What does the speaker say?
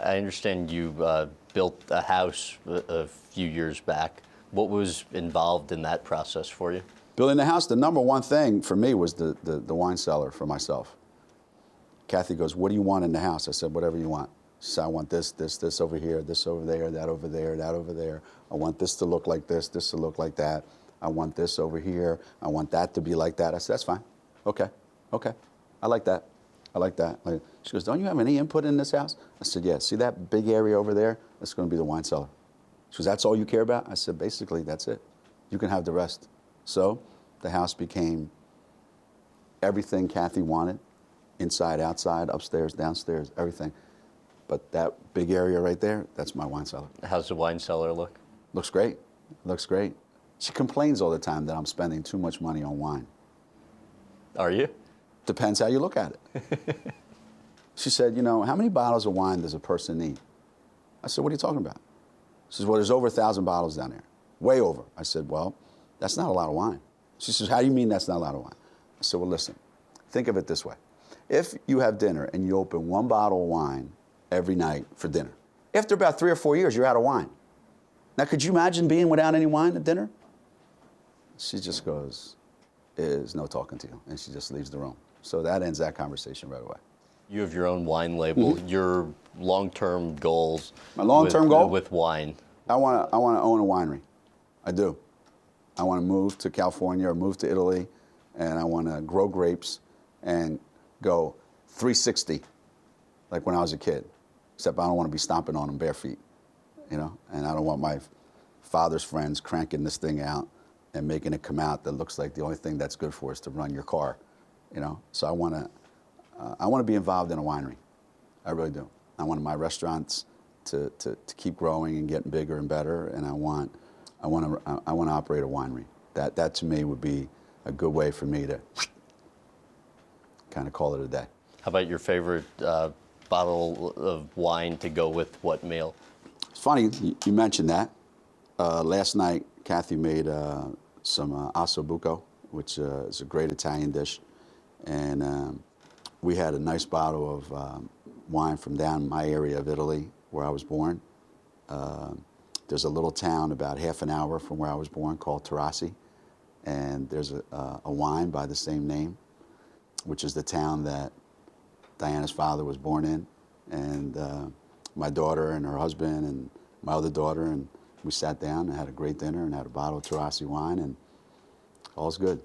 I understand you built a house a few years back. What was involved in that process for you? Building the house, the number one thing for me was the wine cellar for myself. Kathy goes, what do you want in the house? I said, whatever you want. She said, I want this over here, this over there, that over there, that over there. I want this to look like this to look like that. I want this over here. I want that to be like that. I said, that's fine. Okay. I like that. I like that. She goes, don't you have any input in this house? I said, yeah. See that big area over there? That's going to be the wine cellar. She goes, that's all you care about? I said, basically, that's it. You can have the rest. So the house became everything Kathy wanted, inside, outside, upstairs, downstairs, everything. But that big area right there, that's my wine cellar. How's the wine cellar look? Looks great. Looks great. She complains all the time that I'm spending too much money on wine. Are you? Depends how you look at it. She said, you know, how many bottles of wine does a person need? I said, what are you talking about? She says, well, there's over 1,000 bottles down there. Way over. I said, well, that's not a lot of wine. She says, how do you mean that's not a lot of wine? I said, well, listen, think of it this way. If you have dinner and you open one bottle of wine every night for dinner, after about 3 or 4 years, you're out of wine. Now, could you imagine being without any wine at dinner? She just goes, there's no talking to you, and she just leaves the room. So that ends that conversation right away. You have your own wine label. Mm-hmm. Your long-term goals. My long-term goal with wine. I want to own a winery. I do. I want to move to California or move to Italy, and I want to grow grapes and go 360, like when I was a kid. Except I don't want to be stomping on them bare feet, you know. And I don't want my father's friends cranking this thing out and making it come out that looks like the only thing that's good for is to run your car, you know. So I want to be involved in a winery. I really do. I want my restaurants to keep growing and getting bigger and better, and I want to operate a winery. That to me would be a good way for me to kind of call it a day. How about your favorite bottle of wine to go with what meal? It's funny you mentioned that. Last night, Kathy made some osso buco, which is a great Italian dish, and we had a nice bottle of wine from down my area of Italy, where I was born. There's a little town about half an hour from where I was born called Terrassi, and there's a wine by the same name, which is the town that Diana's father was born in. And my daughter and her husband and my other daughter, and we sat down and had a great dinner and had a bottle of Terrassi wine, and all's good.